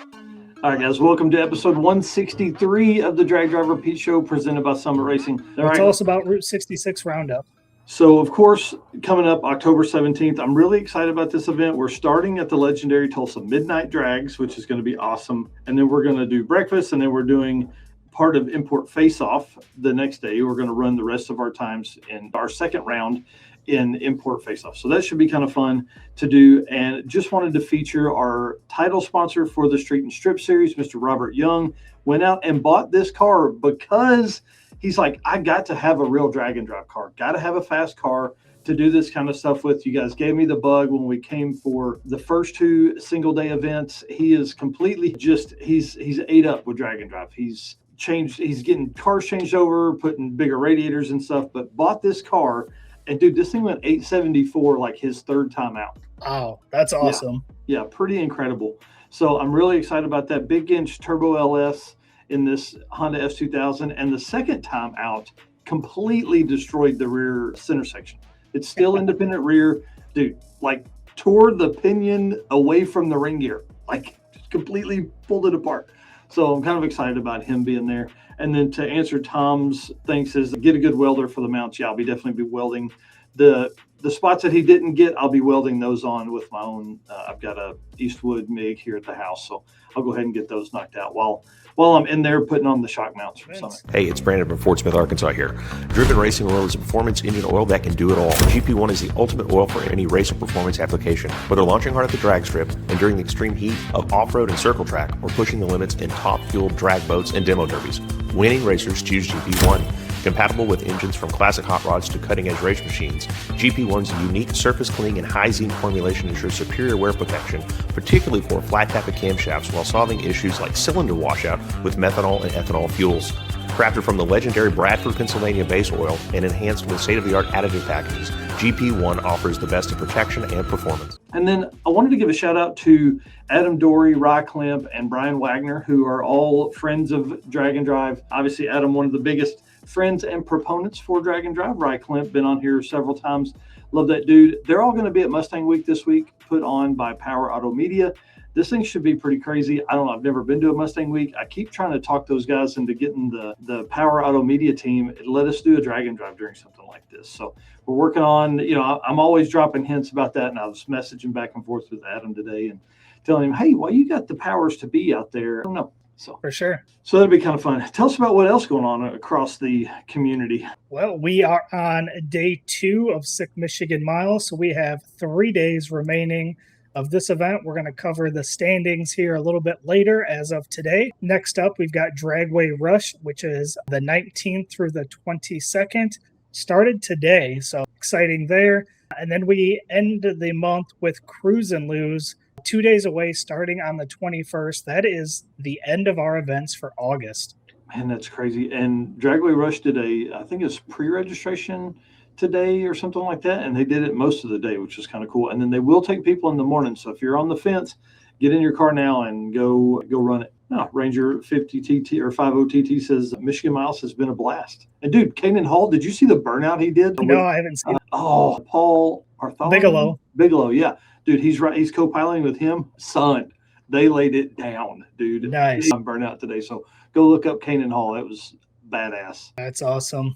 All right, guys, welcome to episode 163 of the Drag Driver Pete Show presented by Summit Racing. Tell us about Route 66 Roundup. So, of course, coming up October 17th, I'm really excited about this event. We're starting at the legendary Tulsa Midnight Drags, which is going to be awesome. And then we're going to do breakfast, and then we're doing part of Import Faceoff the next day. We're going to run the rest of our times in our second round in Import Faceoff. So that should be kind of fun to do. And just wanted to feature our title sponsor for the Street and Strip series, Mr. Robert Young, went out and bought this car because he's like, I got to have a real drag and drive car, got to have a fast car to do this kind of stuff with. You guys gave me the bug when we came for the first two single day events. He is completely he's ate up with drag and drive. He's getting cars changed over, putting bigger radiators and stuff, but bought this car. And dude, this thing went 874 like his third time out. Wow, that's awesome. Yeah, pretty incredible. So I'm really excited about that. Big inch turbo LS in this Honda S2000. And the second time out completely destroyed the rear center section. It's still independent rear. Dude, like tore the pinion away from the ring gear. Like just completely pulled it apart. So I'm kind of excited about him being there. And then to answer Tom's thanks is get a good welder for the mounts. Yeah, I'll definitely be welding the spots that he didn't get. I'll be welding those on with my own. I've got a Eastwood MIG here at the house, so I'll go ahead and get those knocked out while I'm in there putting on the shock mounts from Summit. Hey, it's Brandon from Fort Smith, Arkansas here. Driven Racing Oil is a performance engine oil that can do it all. GP1 is the ultimate oil for any race or performance application. Whether launching hard at the drag strip, enduring the extreme heat of off-road and circle track, or pushing the limits in top-fueled drag boats and demo derbies, winning racers choose GP1. Compatible with engines from classic hot rods to cutting-edge race machines, GP1's unique surface cleaning and high zinc formulation ensures superior wear protection, particularly for flat-tapped camshafts, while solving issues like cylinder washout with methanol and ethanol fuels. Crafted from the legendary Bradford, Pennsylvania base oil and enhanced with state-of-the-art additive packages, GP1 offers the best of protection and performance. And then I wanted to give a shout out to Adam Dorey, Klemp, and Brian Wagner, who are all friends of Drag and Drive. Obviously, Adam, one of the biggest friends and proponents for Drag and Drive. Klemp, been on here several times. Love that dude. They're all going to be at Mustang Week this week, put on by Power Auto Media. This thing should be pretty crazy. I don't know. I've never been to a Mustang Week. I keep trying to talk those guys into getting the Power Auto Media team. Let us do a drag and drive during something like this. So we're working on, I'm always dropping hints about that. And I was messaging back and forth with Adam today and telling him, hey, well, you got the powers to be out there. I don't know. So for sure. So that'd be kind of fun. Tell us about what else going on across the community. Well, we are on day 2 of Sick Michigan Mile. So we have 3 days remaining of this event. We're going to cover the standings here a little bit later as of today. Next up, we've got Dragway Rush, which is the 19th through the 22nd. Started today, so exciting there. And then we end the month with Cruise and Lose, 2 days away, starting on the 21st. That is the end of our events for August. Man, that's crazy. And Dragway Rush did I think it's pre-registration today or something like that, and they did it most of the day, which is kind of cool. And then they will take people in the morning, so if you're on the fence, get in your car now and go run it. No, Ranger 50 TT or 50 TT says Michigan Miles has been a blast. And dude, Kanan Hall, did you see the burnout he did? No, I haven't seen it. Paul Bartholomew? Bigelow, yeah. Dude, he's right. He's co-piloting with him. Son, they laid it down, dude. Nice. I'm burnout today, so go look up Kanan Hall. It was badass. That's awesome.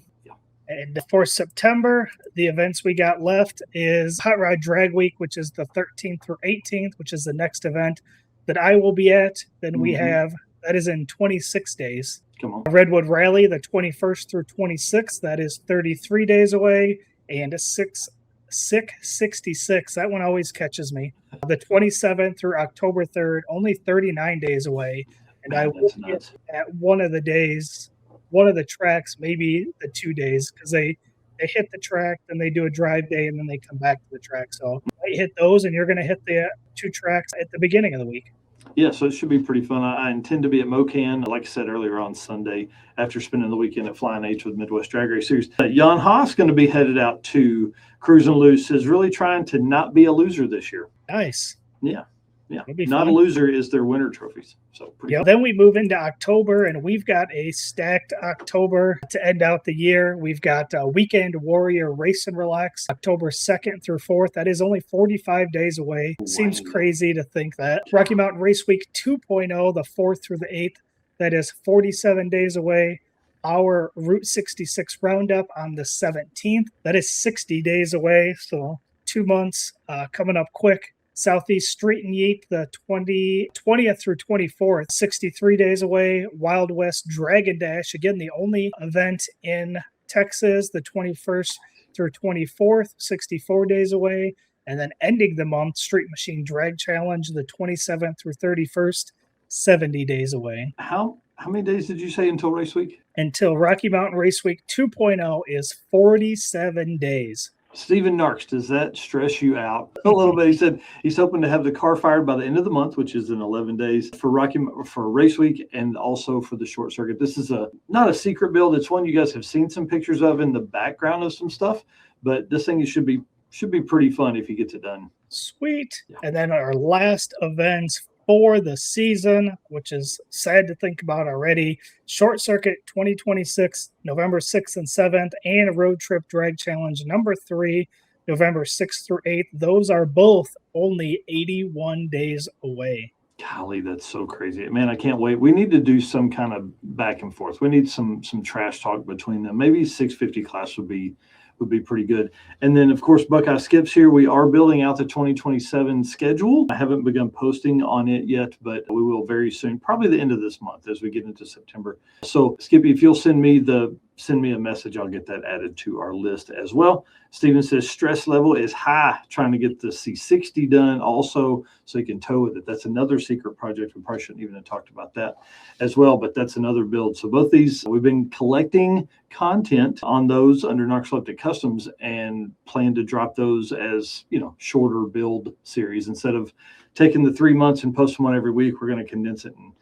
And for September, the events we got left is Hot Rod Drag Week, which is the 13th through 18th, which is the next event that I will be at. Then we have, that is in 26 days. Come on. Redwood Rally, the 21st through 26th, that is 33 days away. And a Sick 66, that one always catches me. The 27th through October 3rd, only 39 days away. And I will be at one of the tracks, maybe the 2 days, because they hit the track, then they do a drive day, and then they come back to the track. So I hit those, and you're going to hit the 2 tracks at the beginning of the week. Yeah, so it should be pretty fun. I intend to be at Mocan, like I said earlier, on Sunday after spending the weekend at Flying H with Midwest Drag Race Series. Jan Haas going to be headed out to Cruise and Loose, is really trying to not be a loser this year. Nice. Yeah. Yeah, It'll be not fun. a loser is their winter trophies. So pretty Yeah. Then we move into October, and we've got a stacked October to end out the year. We've got Weekend Warrior Race and Relax, October 2nd through 4th. That is only 45 days away. Seems crazy to think that. Rocky Mountain Race Week 2.0, the 4th through the 8th. That is 47 days away. Our Route 66 Roundup on the 17th. That is 60 days away. So 2 months coming up quick. Southeast Street N Yeet, the 20th through 24th, 63 days away. Wild West Dragon Dash, again, the only event in Texas, the 21st through 24th, 64 days away. And then ending the month, Street Machine Drag Challenge, the 27th through 31st, 70 days away. How many days did you say until race week? Until Rocky Mountain Race Week 2.0 is 47 dace. Stephen Narks, does that stress you out a little bit? He said he's hoping to have the car fired by the end of the month, which is in 11 days for race week and also for the short circuit. This is not a secret build. It's one you guys have seen some pictures of in the background of some stuff, but this thing should be pretty fun if he gets it done. Sweet. Yeah. And then our last events for the season, which is sad to think about already. Short Circuit 2026, November 6th and 7th, and a Road Trip Drag Challenge number 3, November 6th through 8th. Those are both only 81 days away. Golly, that's so crazy. Man, I can't wait. We need to do some kind of back and forth. We need some trash talk between them. Maybe 650 class would be pretty good. And then, of course, Buckeye Skips here. We are building out the 2027 schedule. I haven't begun posting on it yet, but we will very soon, probably the end of this month as we get into September. So, Skippy, if you'll send me a message, I'll get that added to our list as well. Steven says stress level is high trying to get the C60 done also so you can tow with it. That's another secret project. We probably shouldn't even have talked about that as well, but that's another build. So both these, we've been collecting content on those under Narcoleptic Customs and plan to drop those as, shorter build series. Instead of taking the 3 months and posting one every week, we're going to condense it and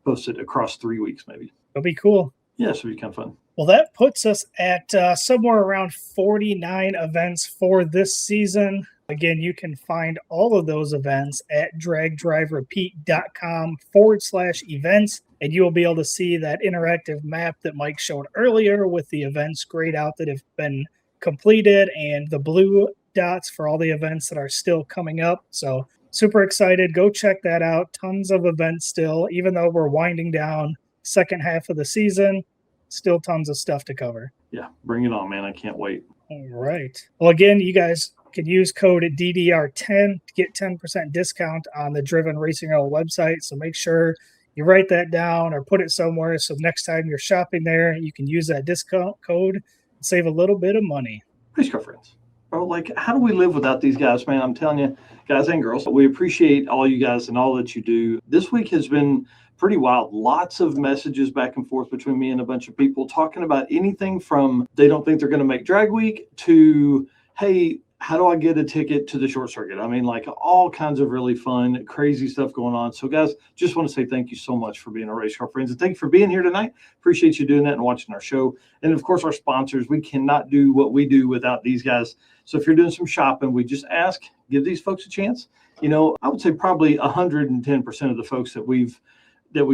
post it across 3 weeks maybe. It'll be cool. Yeah, so it'll be kind of fun. Well, that puts us at somewhere around 49 events for this season. Again, you can find all of those events at dragdriverepeat.com/events, and you will be able to see that interactive map that Mike showed earlier with the events grayed out that have been completed and the blue dots for all the events that are still coming up. So super excited. Go check that out. Tons of events still, even though we're winding down second half of the season. Still tons of stuff to cover. Yeah, bring it on, man. I can't wait. All right. Well, again, you guys can use code DDR10 to get 10% discount on the Driven Racing Oil website. So make sure you write that down or put it somewhere so next time you're shopping there, you can use that discount code and save a little bit of money. Race car friends. Bro, how do we live without these guys, man? I'm telling you, guys and girls, we appreciate all you guys and all that you do. This week has been pretty wild. Lots of messages back and forth between me and a bunch of people talking about anything from they don't think they're going to make drag week to, hey, how do I get a ticket to the short circuit? I mean, all kinds of really fun, crazy stuff going on. So guys, just want to say thank you so much for being our race car friends. And thank you for being here tonight. Appreciate you doing that and watching our show. And of course, our sponsors, we cannot do what we do without these guys. So if you're doing some shopping, we just ask, give these folks a chance. I would say probably 110% of the folks that we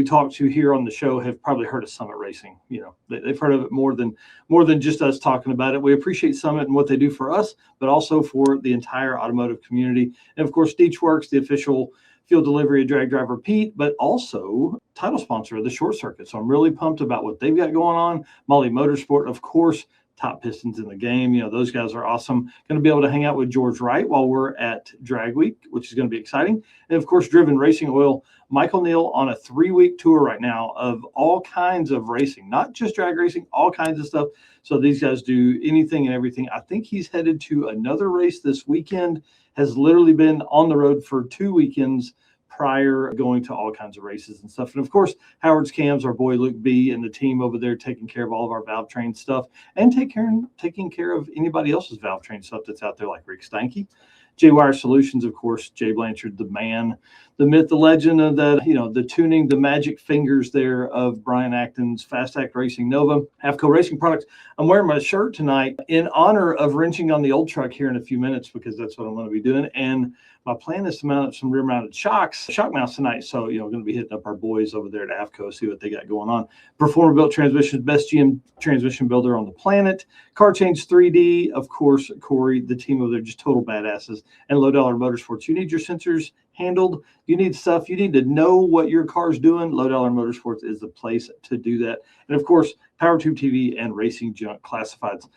talked to here on the show have probably heard of Summit Racing. They've heard of it more than just us talking about it. We appreciate Summit and what they do for us, but also for the entire automotive community. And of course, DeatschWerks, the official field delivery of Drag Drive Repeat, but also title sponsor of the short circuit. So I'm really pumped about what they've got going on. MAHLE Motorsport, of course, top pistons in the game. Those guys are awesome. Going to be able to hang out with George Wright while we're at Drag Week, which is going to be exciting. And of course, Driven Racing Oil, Michael Neal on a 3-week tour right now of all kinds of racing, not just drag racing, all kinds of stuff. So these guys do anything and everything. I think he's headed to another race this weekend, has literally been on the road for 2 weekends prior, going to all kinds of races and stuff. And of course, Howard's Cams, our boy Luke B, and the team over there taking care of all of our valve train stuff and taking care of anybody else's valve train stuff that's out there, like Rick Steinke. JayWire Solutions, of course, Jay Blanchard, the man, the myth, the legend of that, the tuning, the magic fingers there of Brian Acton's Fast Act Racing Nova, AFCO Racing Products. I'm wearing my shirt tonight in honor of wrenching on the old truck here in a few minutes because that's what I'm going to be doing. And My plan is to mount up some rear mounted shock mounts tonight. So, you know, we're going to be hitting up our boys over there at AFCO, see what they got going on. PerformaBuilt Transmissions, best GM transmission builder on the planet. Car Change 3D, of course, Corey, the team over there, just total badasses. And Low Dollar Motorsports. You need your sensors handled. You need stuff. You need to know what your car's doing. Low Dollar Motorsports is the place to do that. And of course, PowerTube TV and RacingJunk Classifieds.